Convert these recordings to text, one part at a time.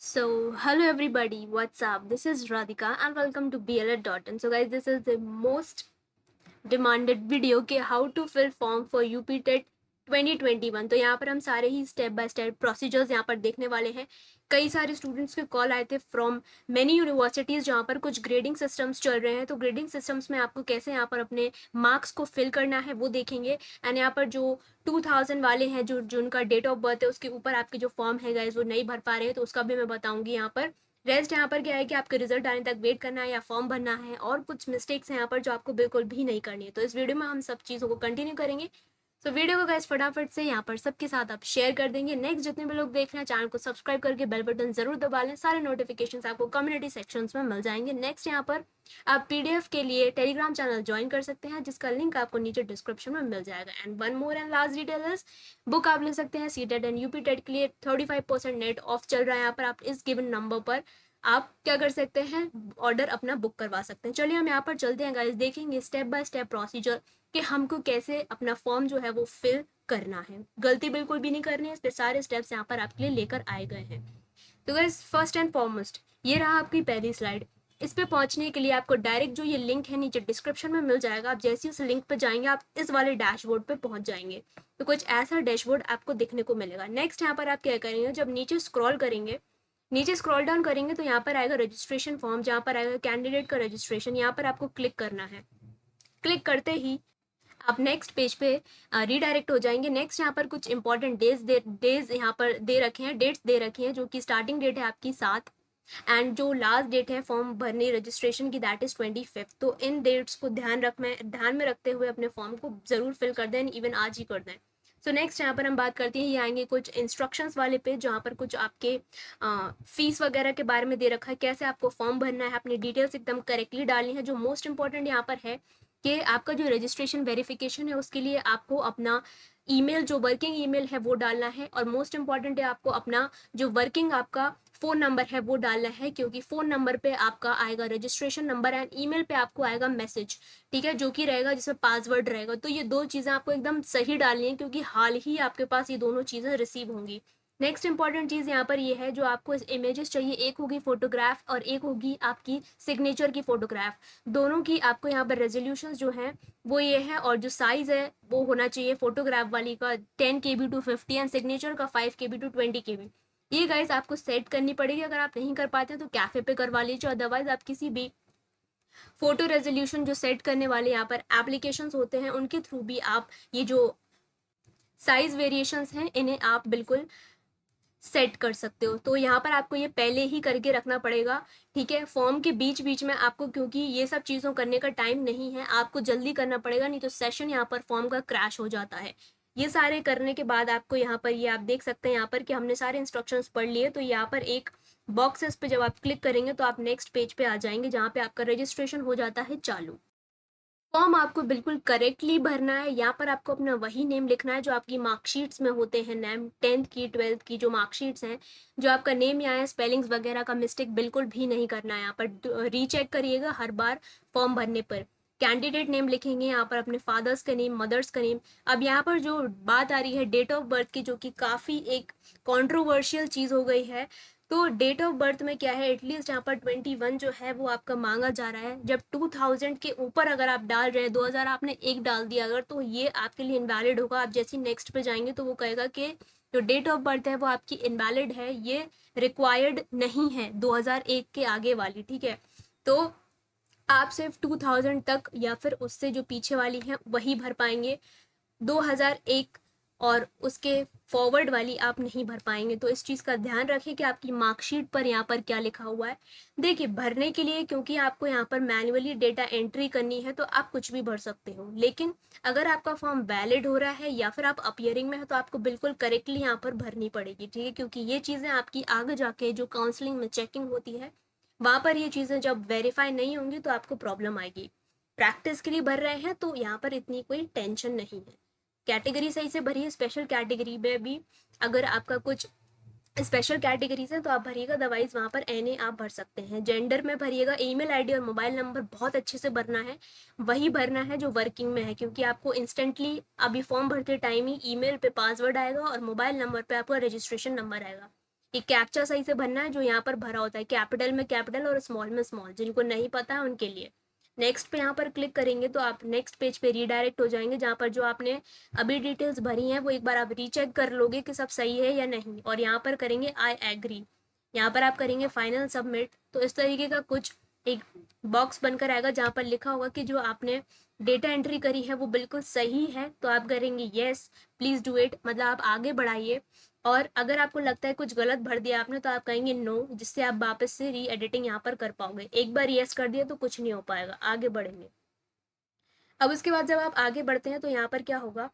So, hello everybody, what's up? This is Radhika and welcome to BLA.in. So, guys, this is the most demanded video के how to fill form for UP TET 2021। तो यहाँ पर हम सारे ही step by step procedures यहाँ पर देखने वाले हैं। कई सारे स्टूडेंट्स के कॉल आए थे फ्रॉम मैनी यूनिवर्सिटीज़ जहाँ पर कुछ ग्रेडिंग सिस्टम्स चल रहे हैं। तो ग्रेडिंग सिस्टम्स में आपको कैसे यहाँ पर अपने मार्क्स को फिल करना है वो देखेंगे। एंड यहाँ पर जो 2000 वाले हैं जो जिनका डेट ऑफ बर्थ है उसके ऊपर आपके जो फॉर्म है गाइज वो नहीं भर पा रहे हैं तो उसका भी मैं बताऊंगी यहाँ पर। रेस्ट यहाँ पर क्या है कि आपके रिजल्ट आने तक वेट करना है या फॉर्म भरना है, और कुछ मिस्टेक्स हैं यहाँ पर जो आपको बिल्कुल भी नहीं करनी है। तो इस वीडियो में हम सब चीज़ों को कंटिन्यू करेंगे। तो वीडियो को गाइस फटाफट से यहाँ पर सबके साथ आप शेयर कर देंगे। नेक्स्ट जितने भी लोग देख रहे हैं चैनल को सब्सक्राइब करके बेल बटन जरूर दबा लें। सारे नोटिफिकेशंस आपको कम्युनिटी सेक्शंस में मिल जाएंगे। नेक्स्ट यहाँ पर आप पीडीएफ के लिए टेलीग्राम चैनल ज्वाइन कर सकते हैं जिसका लिंक आपको नीचे डिस्क्रिप्शन में मिल जाएगा। And one more and last detail is book आप ले सकते हैं सीटेट एंड यूपी टेट के लिए 35% नेट ऑफ चल रहा है। यहाँ पर आप इस गिवन नंबर पर आप क्या कर सकते हैं, ऑर्डर अपना बुक करवा सकते हैं। चलिए हम यहाँ पर चलते हैं गाइस, देखेंगे स्टेप बाय स्टेप प्रोसीजर कि हमको कैसे अपना फॉर्म जो है वो फिल करना है। गलती बिल्कुल भी नहीं करनी है, इस पे सारे स्टेप्स यहाँ पर आपके लिए लेकर आए गए हैं। तो गाइस फर्स्ट एंड फॉरमोस्ट ये रहा आपकी पहली स्लाइड। इस पे पहुंचने के लिए आपको डायरेक्ट जो ये लिंक है नीचे डिस्क्रिप्शन में मिल जाएगा। आप जैसे उस लिंक पे जाएंगे आप इस वाले डैशबोर्ड पे पहुंच जाएंगे। तो कुछ ऐसा डैशबोर्ड आपको देखने को मिलेगा। नेक्स्ट यहाँ पर आप क्या करेंगे, जब नीचे स्क्रॉल करेंगे, नीचे स्क्रॉल डाउन करेंगे तो यहाँ पर आएगा रजिस्ट्रेशन फॉर्म, जहाँ पर आएगा कैंडिडेट का रजिस्ट्रेशन। यहाँ पर आपको क्लिक करना है। क्लिक करते ही आप नेक्स्ट पेज पे रीडायरेक्ट हो जाएंगे। नेक्स्ट यहाँ पर कुछ इंपॉर्टेंट डेज यहाँ पर दे रखे हैं, डेट्स दे रखी हैं, जो कि स्टार्टिंग डेट है आपकी 7 एंड जो लास्ट डेट है फॉर्म भरने रजिस्ट्रेशन की दैट इज 25। तो इन डेट्स को ध्यान में रखते हुए अपने फॉर्म को जरूर फिल कर दें, इवन आज ही कर दें। सो नेक्स्ट यहाँ पर हम बात करते हैं, ये आएंगे कुछ इंस्ट्रक्शंस वाले पे जहाँ पर कुछ आपके फीस वगैरह के बारे में दे रखा है, कैसे आपको फॉर्म भरना है, अपनी डिटेल्स एकदम करेक्टली डालनी है। जो मोस्ट इंपॉर्टेंट यहाँ पर है कि आपका जो रजिस्ट्रेशन वेरिफिकेशन है उसके लिए आपको अपना ईमेल, जो वर्किंग ईमेल है वो डालना है, और मोस्ट इंपॉर्टेंट है आपको अपना जो वर्किंग आपका फ़ोन नंबर है वो डालना है, क्योंकि फ़ोन नंबर पे आपका आएगा रजिस्ट्रेशन नंबर एंड ईमेल पे आपको आएगा मैसेज, ठीक है, जो कि रहेगा जिसमें पासवर्ड रहेगा। तो ये दो चीज़ें आपको एकदम सही डालनी है क्योंकि हाल ही आपके पास ये दोनों चीज़ें रिसीव होंगी। नेक्स्ट इंपॉर्टेंट चीज़ यहाँ पर ये है, जो आपको इमेजेस चाहिए, एक होगी फोटोग्राफ और एक होगी आपकी सिग्नेचर की फोटोग्राफ। दोनों की आपको यहाँ पर रेजोल्यूशन जो है वो ये है, और जो साइज़ है वो होना चाहिए फोटोग्राफ वाली का 10 KB to 50 एंड सिग्नेचर का 5 KB to 20 KB। ये गाइस आपको सेट करनी पड़ेगी। अगर आप नहीं कर पाते तो कैफे पे करवा लीजिए, अदरवाइज आप किसी भी फोटो रेजोल्यूशन जो सेट करने वाले यहाँ पर एप्लीकेशंस होते हैं उनके थ्रू भी आप ये जो साइज वेरिएशंस हैं इन्हें आप बिल्कुल सेट कर सकते हो। तो यहाँ पर आपको ये पहले ही करके रखना पड़ेगा, ठीक है। फॉर्म के बीच बीच में आपको, क्योंकि ये सब चीज़ों करने का टाइम नहीं है, आपको जल्दी करना पड़ेगा, नहीं तो सेशन यहाँ पर फॉर्म का क्रैश हो जाता है। ये सारे करने के बाद आपको यहाँ पर ये आप देख सकते हैं यहाँ पर कि हमने सारे इंस्ट्रक्शंस पढ़ लिए। तो यहाँ पर एक बॉक्सेस पे जब आप क्लिक करेंगे तो आप नेक्स्ट पेज पे आ जाएंगे जहाँ पे आपका रजिस्ट्रेशन हो जाता है चालू। फॉर्म आपको बिल्कुल करेक्टली भरना है। यहाँ पर आपको अपना वही नेम लिखना है जो आपकी मार्कशीट्स में होते हैं। नेम 10th की 12th की जो मार्कशीट्स हैं, जो आपका नेम यहाँ है, स्पेलिंग्स वगैरह का मिस्टेक बिल्कुल भी नहीं करना है। यहाँ पर रीचेक करिएगा हर बार फॉर्म भरने पर। कैंडिडेट नेम लिखेंगे यहाँ पर, अपने फादर्स का नेम, मदर्स का नेम। अब यहाँ पर जो बात आ रही है डेट ऑफ बर्थ की, जो कि काफ़ी एक कॉन्ट्रोवर्शियल चीज़ हो गई है। तो डेट ऑफ बर्थ में क्या है, एटलीस्ट यहाँ पर 21 जो है वो आपका मांगा जा रहा है। जब 2000 के ऊपर अगर आप डाल रहे हैं, 2000 आपने एक डाल दिया अगर, तो ये आपके लिए इनवैलिड होगा। आप जैसे नेक्स्ट पे जाएंगे तो वो कहेगा कि जो डेट ऑफ बर्थ है वो आपकी इनवैलिड है, ये रिक्वायर्ड नहीं है 2001 के आगे वाली, ठीक है। तो आप सिर्फ 2000 तक या फिर उससे जो पीछे वाली हैं वही भर पाएंगे। 2001 और उसके फॉरवर्ड वाली आप नहीं भर पाएंगे। तो इस चीज़ का ध्यान रखें कि आपकी मार्कशीट पर यहाँ पर क्या लिखा हुआ है। देखिए भरने के लिए, क्योंकि आपको यहाँ पर मैन्युअली डेटा एंट्री करनी है तो आप कुछ भी भर सकते हो, लेकिन अगर आपका फॉर्म वैलिड हो रहा है या फिर आप अपियरिंग में हो तो आपको बिल्कुल करेक्टली यहाँ पर भरनी पड़ेगी, ठीक है। क्योंकि ये चीज़ें आपकी आगे जाके जो काउंसलिंग में चेकिंग होती है वहाँ पर ये चीज़ें जब वेरीफाई नहीं होंगी तो आपको प्रॉब्लम आएगी। प्रैक्टिस के लिए भर रहे हैं तो यहाँ पर इतनी कोई टेंशन नहीं है। कैटेगरी सही से भरिए। स्पेशल कैटेगरी में भी अगर आपका कुछ स्पेशल कैटेगरीज है तो आप भरिएगा, अदरवाइज वहाँ पर एनए आप भर सकते हैं। जेंडर में भरिएगा, ईमेल आईडी और मोबाइल नंबर बहुत अच्छे से भरना है, वही भरना है जो वर्किंग में है, क्योंकि आपको इंस्टेंटली अभी फॉर्म भरते टाइम ही ईमेल पे पासवर्ड आएगा और मोबाइल नंबर पे आपका रजिस्ट्रेशन नंबर आएगा। एक कैप्चा सही से भरना है जो यहाँ पर भरा होता है, कैपिटल में कैपिटल और स्मॉल में स्मॉल, जिनको नहीं पता है उनके लिए। नेक्स्ट पे यहाँ पर क्लिक करेंगे तो आप नेक्स्ट पेज पे रीडायरेक्ट हो जाएंगे, जहाँ पर जो आपने अभी डिटेल्स भरी हैं वो एक बार आप रीचेक कर लोगे कि सब सही है या नहीं, और यहाँ पर करेंगे आई एग्री, यहाँ पर आप करेंगे फाइनल सबमिट। तो इस तरीके का कुछ एक बॉक्स बनकर आएगा जहाँ पर लिखा होगा कि जो आपने डेटा एंट्री करी है वो बिल्कुल सही है, तो आप करेंगे येस प्लीज डू इट, मतलब आप आगे बढ़ाइए। और अगर आपको लगता है कुछ गलत भर दिया आपने तो आप कहेंगे नो, जिससे आप वापस से री एडिटिंग यहाँ पर कर पाओगे। एक बार येस कर दिया तो कुछ नहीं हो पाएगा, आगे बढ़ेंगे। अब उसके बाद जब आप आगे बढ़ते हैं तो यहाँ पर क्या होगा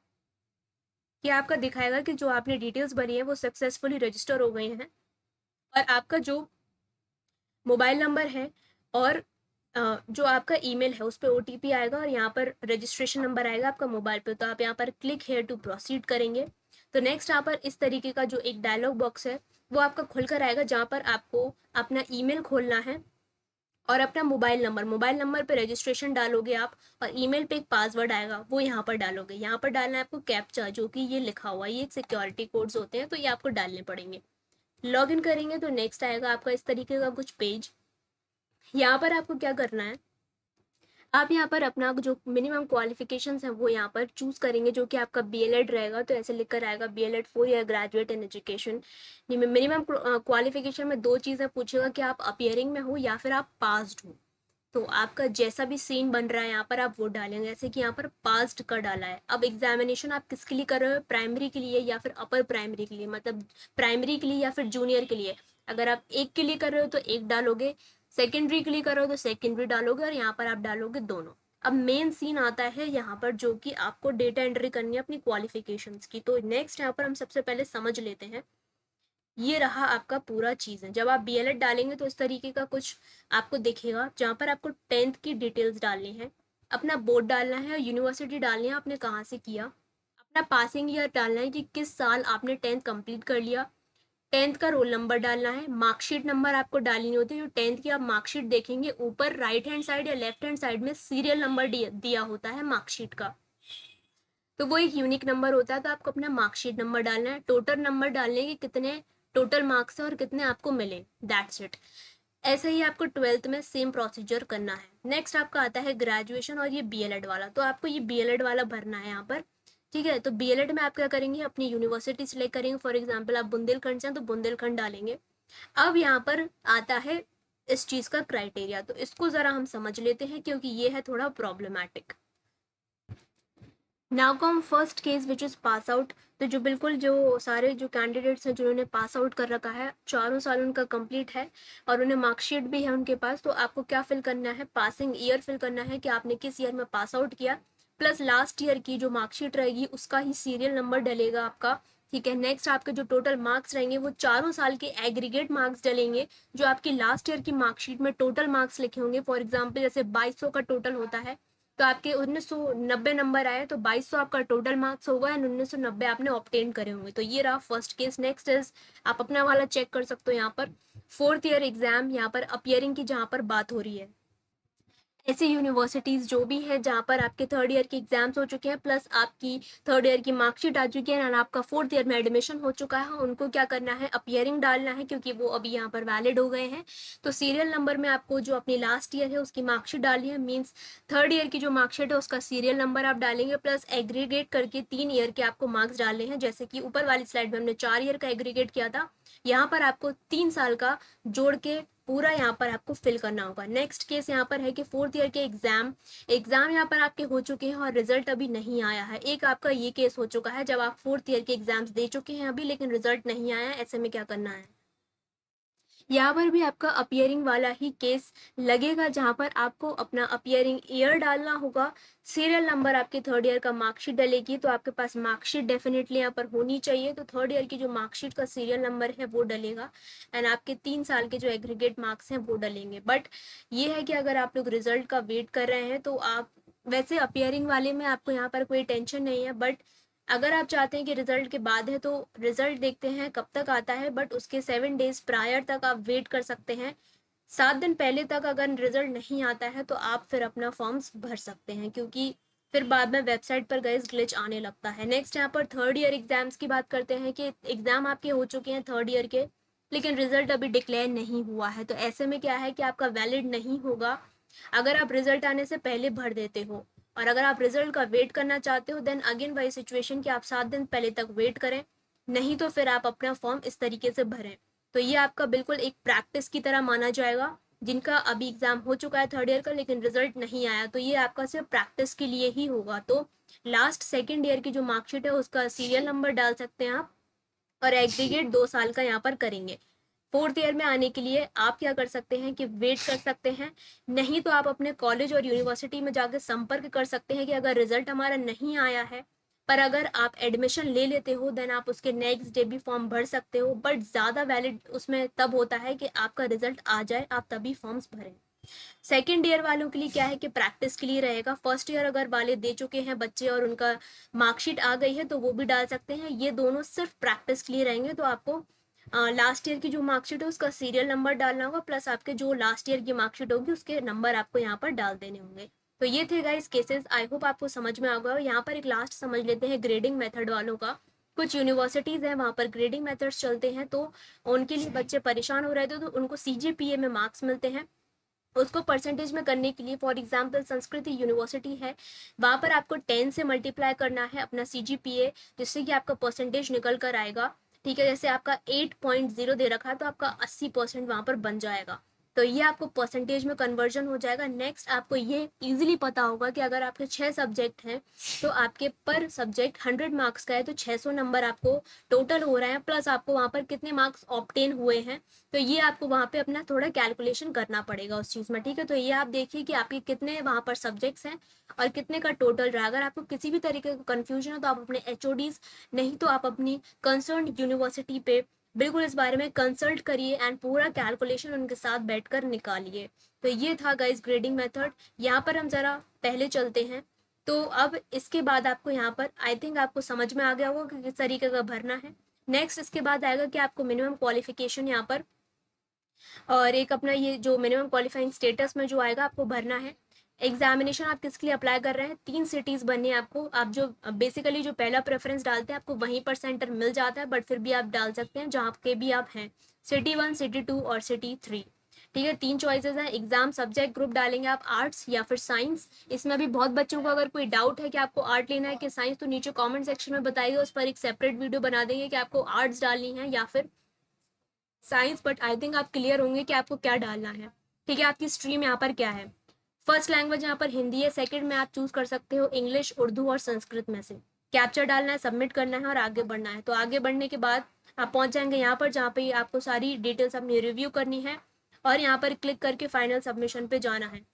कि आपका दिखाएगा कि जो आपने डिटेल्स भरी है वो सक्सेसफुली रजिस्टर हो गए हैं, और आपका जो मोबाइल नंबर है और जो आपका ईमेल है उस पर OTP आएगा, और यहाँ पर रजिस्ट्रेशन नंबर आएगा आपका मोबाइल पे, तो आप यहाँ पर क्लिक हेयर टू प्रोसीड करेंगे। तो नेक्स्ट यहाँ पर इस तरीके का जो एक डायलॉग बॉक्स है वो आपका खुलकर आएगा, जहाँ पर आपको अपना ईमेल खोलना है और अपना मोबाइल नंबर पे रजिस्ट्रेशन डालोगे आप, और ईमेल पे एक पासवर्ड आएगा वो यहाँ पर डालोगे। यहाँ पर डालना है आपको कैप्चा, जो कि ये लिखा हुआ है, ये एक सिक्योरिटी कोड्स होते हैं तो ये आपको डालने पड़ेंगे। लॉग इन करेंगे तो नेक्स्ट आएगा आपका इस तरीके का कुछ पेज। यहाँ पर आपको क्या करना है, आप यहाँ पर अपना जो मिनिमम क्वालिफिकेशंस हैं वो यहाँ पर चूज करेंगे, जो कि आपका BLED रहेगा, तो ऐसे लिख कर आएगा BLED 4 year graduate in education. Minimum qualification में दो चीज़ें पूछेगा कि आप अपियरिंग में हो या फिर आप पास्ड हो, तो आपका जैसा भी सीन बन रहा है यहाँ पर आप वो डालेंगे, जैसे कि यहाँ पर पास्ड का डाला है। अब एग्जामिनेशन आप किसके लिए कर रहे हो, प्राइमरी के लिए या फिर अपर प्राइमरी के लिए, मतलब प्राइमरी के लिए या फिर जूनियर के लिए। अगर आप एक के लिए कर रहे हो तो एक डालोगे, सेकेंडरी के लिए कर रहे हो तो सेकेंडरी डालोगे, और यहाँ पर आप डालोगे दोनों। अब मेन सीन आता है यहाँ पर, जो कि आपको डेटा एंट्री करनी है अपनी क्वालिफिकेशंस की। तो नेक्स्ट यहाँ पर हम सबसे पहले समझ लेते हैं। ये रहा आपका पूरा चीज़ है। जब आप BLED डालेंगे तो इस तरीके का कुछ आपको दिखेगा, जहाँ पर आपको 10th की डिटेल्स डालनी है, अपना बोर्ड डालना है और यूनिवर्सिटी डालनी है आपने कहाँ से किया, अपना पासिंग ईयर डालना है कि किस साल आपने 10th कंप्लीट कर लिया, 10th का रोल नंबर डालना है, मार्कशीट नंबर आपको डालनी होती है। जो 10th की आप मार्कशीट देखेंगे ऊपर राइट हैंड साइड या लेफ्ट हैंड साइड में सीरियल नंबर दिया होता है मार्कशीट का, तो वो एक यूनिक नंबर होता है, तो आपको अपना मार्कशीट नंबर डालना है, टोटल नंबर डालने के कितने टोटल मार्क्स है और कितने आपको मिले, दैट्स इट। ऐसे ही आपको 12th में सेम प्रोसीजर करना है। नेक्स्ट आपका आता है ग्रेजुएशन और ये BLED वाला, तो आपको ये BLED वाला भरना है यहाँ पर, ठीक है। तो BLED में आप क्या करेंगे, अपनी यूनिवर्सिटी सिलेक्ट करेंगे, फॉर एग्जाम्पल आप बुंदेलखंड से हैं तो बुंदेलखंड डालेंगे। अब यहाँ पर आता है इस चीज़ का क्राइटेरिया, तो इसको ज़रा हम समझ लेते हैं क्योंकि ये है थोड़ा problematic. Now come first case which is pass out. तो जो बिल्कुल जो सारे जो कैंडिडेट्स हैं जिन्होंने पास आउट कर रखा है, 4 साल उनका कंप्लीट है और उन्हें मार्कशीट भी है उनके पास, तो आपको क्या फिल करना है, पासिंग ईयर फिल करना है कि आपने किस ईयर में पास आउट किया, प्लस लास्ट ईयर की जो मार्कशीट रहेगी उसका ही सीरियल नंबर डलेगा आपका, ठीक है। नेक्स्ट आपके जो टोटल मार्क्स रहेंगे वो 4 साल के एग्रीगेट मार्क्स डलेंगे, जो आपकी लास्ट ईयर की मार्कशीट में टोटल मार्क्स लिखे होंगे। फॉर एग्जाम्पल जैसे 2200 का टोटल होता है, तो आपके 1990 नंबर आए तो 2200 आपका टोटल मार्क्स होगा एंड 1990 आपने ऑब्टेन करे होंगे। तो ये रहा फर्स्ट केस। नेक्स्ट इज आप अपना वाला चेक कर सकते हो यहाँ पर, 4th ईयर एग्जाम, यहाँ पर अपियरिंग की जहाँ पर बात हो रही है। ऐसी यूनिवर्सिटीज़ जो भी हैं जहाँ पर आपके 3rd ईयर के एग्जाम्स हो चुके हैं, प्लस आपकी 3rd ईयर की मार्कशीट आ चुकी है और आपका 4th ईयर में एडमिशन हो चुका है, उनको क्या करना है, अपियरिंग डालना है क्योंकि वो अभी यहाँ पर वैलिड हो गए हैं। तो सीरियल नंबर में आपको जो अपनी लास्ट ईयर है उसकी मार्कशीट डालनी है, मीन्स 3rd ईयर की जो मार्कशीट है उसका सीरियल नंबर आप डालेंगे, प्लस एग्रीगेट करके 3 ईयर के आपको मार्क्स डालने हैं। जैसे कि ऊपर वाली स्लाइड में हमने 4 ईयर का एग्रीगेट किया था, यहाँ पर आपको 3 साल का जोड़ के पूरा यहाँ पर आपको फिल करना होगा। नेक्स्ट केस यहाँ पर है कि 4th ईयर के एग्जाम यहाँ पर आपके हो चुके हैं और रिजल्ट अभी नहीं आया है। एक आपका ये केस हो चुका है जब आप 4th ईयर के एग्जाम्स दे चुके हैं अभी, लेकिन रिजल्ट नहीं आया है। ऐसे में क्या करना है, यहाँ पर भी आपका अपियरिंग वाला ही केस लगेगा, जहाँ पर आपको अपना अपियरिंग ईयर डालना होगा, सीरियल नंबर आपके 3rd ईयर का मार्कशीट डलेगी, तो आपके पास मार्कशीट डेफिनेटली यहाँ पर होनी चाहिए। तो 3rd ईयर की जो मार्कशीट का सीरियल नंबर है वो डलेगा एंड आपके 3 साल के जो एग्रीगेट मार्क्स हैं वो डलेंगे। बट ये है कि अगर आप लोग रिजल्ट का वेट कर रहे हैं तो आप, वैसे अपियरिंग वाले में आपको यहाँ पर कोई टेंशन नहीं है, बट अगर आप चाहते हैं कि रिजल्ट के बाद है तो रिजल्ट देखते हैं कब तक आता है, बट उसके 7 डेज प्रायर तक आप वेट कर सकते हैं। 7 दिन पहले तक अगर रिजल्ट नहीं आता है तो आप फिर अपना फॉर्म्स भर सकते हैं, क्योंकि फिर बाद में वेबसाइट पर गाइस ग्लिच आने लगता है। नेक्स्ट यहाँ पर 3rd ईयर एग्जाम्स की बात करते हैं कि एग्जाम आपके हो चुके हैं 3rd ईयर के, लेकिन रिजल्ट अभी डिक्लेयर नहीं हुआ है, तो ऐसे में क्या है कि आपका वैलिड नहीं होगा अगर आप रिजल्ट आने से पहले भर देते हो। और अगर आप रिजल्ट का वेट करना चाहते हो देन अगेन वही सिचुएशन कि आप 7 दिन पहले तक वेट करें, नहीं तो फिर आप अपना फॉर्म इस तरीके से भरें। तो ये आपका बिल्कुल एक प्रैक्टिस की तरह माना जाएगा। जिनका अभी एग्जाम हो चुका है थर्ड ईयर का लेकिन रिजल्ट नहीं आया, तो ये आपका सिर्फ प्रैक्टिस के लिए ही होगा। तो लास्ट सेकेंड ईयर की जो मार्कशीट है उसका सीरियल नंबर डाल सकते हैं आप, और एग्रीगेट 2 साल का यहाँ पर करेंगे। फोर्थ ईयर में आने के लिए आप क्या कर सकते हैं कि वेट कर सकते हैं, नहीं तो आप अपने कॉलेज और यूनिवर्सिटी में जाकर संपर्क कर सकते हैं कि अगर रिजल्ट हमारा नहीं आया है पर अगर आप एडमिशन ले लेते हो देन आप उसके नेक्स्ट डे भी फॉर्म भर सकते हो। बट ज़्यादा वैलिड उसमें तब होता है कि आपका रिजल्ट आ जाए, आप तभी फॉर्म्स भरें। सेकेंड ईयर वालों के लिए क्या है कि प्रैक्टिस के लिए रहेगा। फर्स्ट ईयर अगर वाले दे चुके हैं बच्चे और उनका मार्कशीट आ गई है तो वो भी डाल सकते हैं, ये दोनों सिर्फ प्रैक्टिस के लिए रहेंगे। तो आपको लास्ट ईयर की जो मार्कशीट है उसका सीरियल नंबर डालना होगा, प्लस आपके जो लास्ट ईयर की मार्कशीट होगी उसके नंबर आपको यहाँ पर डाल देने होंगे। तो ये थे गाइस केसेस, आई होप आपको समझ में आ गया। यहाँ पर एक लास्ट समझ लेते हैं ग्रेडिंग मेथड वालों का। कुछ यूनिवर्सिटीज हैं वहाँ पर ग्रेडिंग मेथड्स चलते हैं, तो उनके लिए बच्चे परेशान हो रहे थे, तो उनको सीजीपीए में मार्क्स मिलते हैं। उसको परसेंटेज में करने के लिए फॉर एग्जाम्पल संस्कृति यूनिवर्सिटी है, वहाँ पर आपको 10 से मल्टीप्लाई करना है अपना सीजीपीए, जिससे कि आपका परसेंटेज निकल कर आएगा। ठीक है, जैसे आपका 8.0 दे रखा है तो आपका 80% वहाँ पर बन जाएगा। तो ये आपको परसेंटेज में कन्वर्जन हो जाएगा। नेक्स्ट आपको ये इजीली पता होगा कि अगर आपके 6 सब्जेक्ट हैं तो आपके पर सब्जेक्ट 100 मार्क्स का है, तो 600 नंबर आपको टोटल हो रहे हैं, प्लस आपको वहाँ पर कितने मार्क्स ऑब्टेन हुए हैं, तो ये आपको वहाँ पे अपना थोड़ा कैलकुलेशन करना पड़ेगा उस चीज़ में। ठीक है, तो ये आप देखिए कि आपके कितने वहाँ पर सब्जेक्ट्स हैं और कितने का टोटल रहा। अगर आपको किसी भी तरीके का कन्फ्यूजन हो तो आप अपने एचओडीज, नहीं तो आप अपनी कंसर्न यूनिवर्सिटी पे बिल्कुल इस बारे में कंसल्ट करिए एंड पूरा कैलकुलेशन उनके साथ बैठकर निकालिए। तो ये था गाइस ग्रेडिंग मेथड। यहाँ पर हम ज़रा पहले चलते हैं। तो अब इसके बाद आपको यहाँ पर आई थिंक आपको समझ में आ गया होगा कि किस तरीके का भरना है। नेक्स्ट इसके बाद आएगा कि आपको मिनिमम क्वालिफिकेशन यहाँ पर और एक अपना ये जो मिनिमम क्वालिफाइंग स्टेटस में जो आएगा आपको भरना है। एग्जामिनेशन आप किसके लिए अप्लाई कर रहे हैं, 3 सिटीज बननी है आपको। आप जो बेसिकली जो पहला प्रेफरेंस डालते हैं आपको वहीं पर सेंटर मिल जाता है, बट फिर भी आप डाल सकते हैं जहाँ के भी आप हैं, सिटी 1, सिटी 2 और सिटी 3। ठीक है, 3 चॉइसेस हैं। एग्जाम सब्जेक्ट ग्रुप डालेंगे आप आर्ट्स या फिर साइंस। इसमें भी बहुत बच्चों को अगर कोई डाउट है कि आपको आर्ट लेना है कि साइंस, तो नीचे कमेंट सेक्शन में बताइए, उस पर एक सेपरेट वीडियो बना देंगे कि आपको आर्ट्स डालनी है या फिर साइंस। बट आई थिंक आप क्लियर होंगे कि आपको क्या डालना है। ठीक है, आपकी स्ट्रीम यहाँ पर क्या है। फर्स्ट लैंग्वेज यहाँ पर हिंदी है, सेकंड में आप चूज कर सकते हो इंग्लिश, उर्दू और संस्कृत में से। कैप्चर डालना है, सबमिट करना है और आगे बढ़ना है। तो आगे बढ़ने के बाद आप पहुंच जाएंगे यहाँ पर जहाँ पे आपको सारी डिटेल्स अपनी रिव्यू करनी है और यहाँ पर क्लिक करके फाइनल सबमिशन पे जाना है।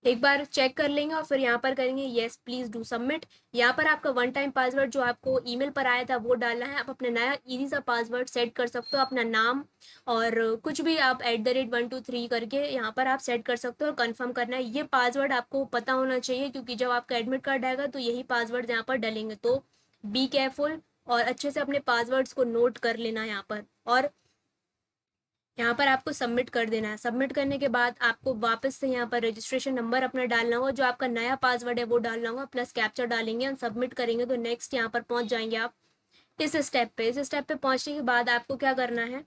एक बार चेक कर लेंगे और फिर यहाँ पर करेंगे येस प्लीज डू सबमिट। यहाँ पर आपका वन टाइम पासवर्ड जो आपको ईमेल पर आया था वो डालना है। आप अपना नया इजी सा पासवर्ड सेट कर सकते हो, अपना नाम और कुछ भी आप @123 करके यहाँ पर आप सेट कर सकते हो और कंफर्म करना है। ये पासवर्ड आपको पता होना चाहिए क्योंकि जब आपका एडमिट कार्ड आएगा तो यही पासवर्ड यहाँ पर डलेंगे। तो बी केयरफुल और अच्छे से अपने पासवर्ड्स को नोट कर लेना यहाँ पर। और यहाँ पर आपको सबमिट कर देना है। सबमिट करने के बाद आपको वापस से यहाँ पर रजिस्ट्रेशन नंबर अपना डालना होगा, जो आपका नया पासवर्ड है वो डालना होगा, प्लस कैप्चर डालेंगे और सबमिट करेंगे तो नेक्स्ट यहाँ पर पहुंच जाएंगे आप इस स्टेप पे। इस स्टेप पे पहुंचने के बाद आपको क्या करना है,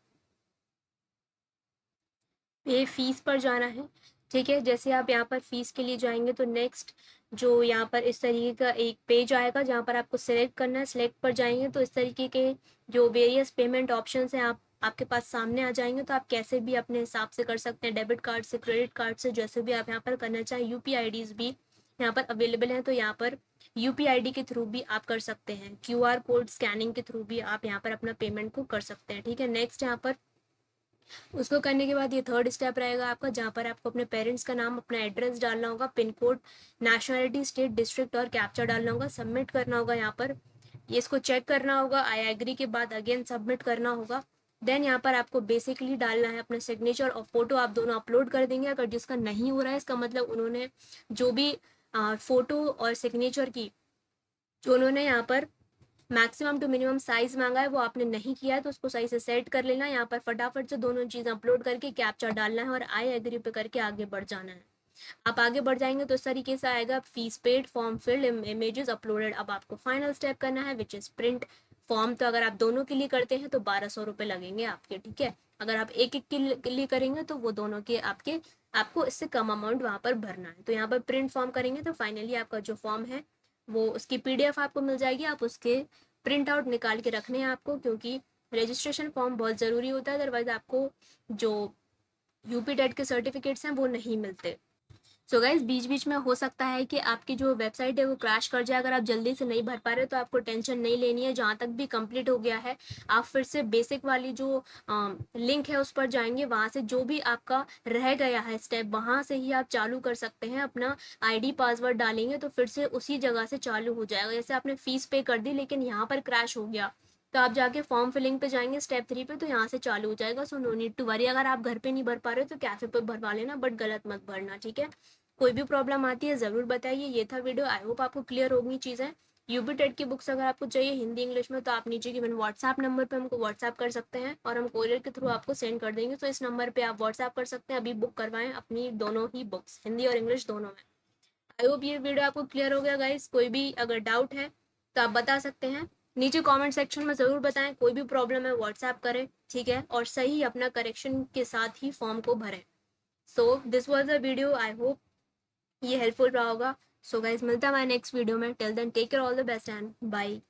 ये फीस पर जाना है। ठीक है, जैसे आप यहाँ पर फीस के लिए जाएंगे तो नेक्स्ट जो यहाँ पर इस तरीके का एक पेज आएगा जहाँ पर आपको सिलेक्ट करना है। सिलेक्ट पर जाएंगे तो इस तरीके के जो वेरियस पेमेंट ऑप्शंस हैं आप आपके पास सामने आ जाएंगे। तो आप कैसे भी अपने हिसाब से कर सकते हैं, डेबिट कार्ड से, क्रेडिट कार्ड से, जैसे भी आप यहाँ पर करना चाहें। यूपीआईडीज भी यहाँ पर अवेलेबल हैं, तो यहाँ पर यूपीआईडी के थ्रू भी आप कर सकते हैं। क्यूआर कोड स्कैनिंग के थ्रू भी आप यहाँ पर अपना पेमेंट को कर सकते हैं। ठीक है, नेक्स्ट यहाँ पर उसको करने के बाद ये थर्ड स्टेप रहेगा आपका, जहाँ पर आपको अपने पेरेंट्स का नाम, अपना एड्रेस डालना होगा, pin code, nationality, state, district और कैप्चा डालना होगा। सबमिट करना होगा यहाँ पर, ये इसको चेक करना होगा, आई एग्री के बाद अगेन सबमिट करना होगा। देन यहाँ पर आपको बेसिकली डालना है अपना सिग्नेचर और फोटो, आप दोनों अपलोड कर देंगे। अगर जिसका नहीं हो रहा है इसका मतलब उन्होंने जो भी फोटो और सिग्नेचर की जो उन्होंने यहाँ पर मैक्सिमम टू मिनिमम साइज मांगा है वो आपने नहीं किया है, तो उसको सही से सेट कर लेना। यहाँ पर फटाफट से दोनों चीज़ अपलोड करके कैप्चा डालना है और आई एग्री पे करके आगे बढ़ जाना है। आप आगे बढ़ जाएंगे तो इस तरीके से आएगा fees paid, form field, images uploaded. अब आपको फाइनल स्टेप करना है विच इज प्रिंट फॉर्म तो अगर आप दोनों के लिए करते हैं तो 1200 रुपये लगेंगे आपके, ठीक है। अगर आप एक एक के लिए करेंगे तो वो दोनों के आपको इससे कम अमाउंट वहाँ पर भरना है। तो यहाँ पर प्रिंट फॉर्म करेंगे तो फाइनली आपका जो फॉर्म है वो उसकी PDF आपको मिल जाएगी। आप उसके प्रिंट आउट निकाल के रखने हैं आपको, क्योंकि रजिस्ट्रेशन फॉर्म बहुत ज़रूरी होता है, अदरवाइज आपको जो यूपी टेट के सर्टिफिकेट्स हैं वो नहीं मिलते। सो गाइज बीच बीच में हो सकता है कि आपकी जो वेबसाइट है वो क्रैश कर जाए। अगर आप जल्दी से नहीं भर पा रहे तो आपको टेंशन नहीं लेनी है। जहाँ तक भी कंप्लीट हो गया है आप फिर से बेसिक वाली जो लिंक है उस पर जाएंगे, वहाँ से जो भी आपका रह गया है स्टेप वहाँ से ही आप चालू कर सकते हैं। अपना ID पासवर्ड डालेंगे तो फिर से उसी जगह से चालू हो जाएगा। जैसे आपने फीस पे कर दी लेकिन यहाँ पर क्रैश हो गया तो आप जाके फॉर्म फिलिंग पे जाएंगे स्टेप 3 पे, तो यहाँ से चालू हो जाएगा। So no need to worry. अगर आप घर पे नहीं भर पा रहे तो कैफे पे भरवा लेना, बट गलत मत भरना, ठीक है। कोई भी प्रॉब्लम आती है ज़रूर बताइए। ये था वीडियो, आई होप आपको क्लियर होगी चीज़ें। यूपी टेट की बुक्स अगर आपको चाहिए हिंदी इंग्लिश में तो आप नीचे गिवन व्हाट्सएप नंबर पे हमको व्हाट्सएप कर सकते हैं और हम कोरियर के थ्रू आपको सेंड कर देंगे। तो इस नंबर पे आप व्हाट्सएप कर सकते हैं, अभी बुक करवाएं अपनी दोनों ही बुक्स, हिंदी और इंग्लिश दोनों में। आई होप ये वीडियो आपको क्लियर हो गया गाइस। कोई भी अगर डाउट है तो आप बता सकते हैं नीचे कमेंट सेक्शन में ज़रूर बताएं। कोई भी प्रॉब्लम है व्हाट्सएप करें, ठीक है, और सही अपना करेक्शन के साथ ही फॉर्म को भरें। So this was a video, I hope ये हेल्पफुल रहा होगा। सो गाइज मिलता है हमारे नेक्स्ट वीडियो में। Till then take care, all the best and bye.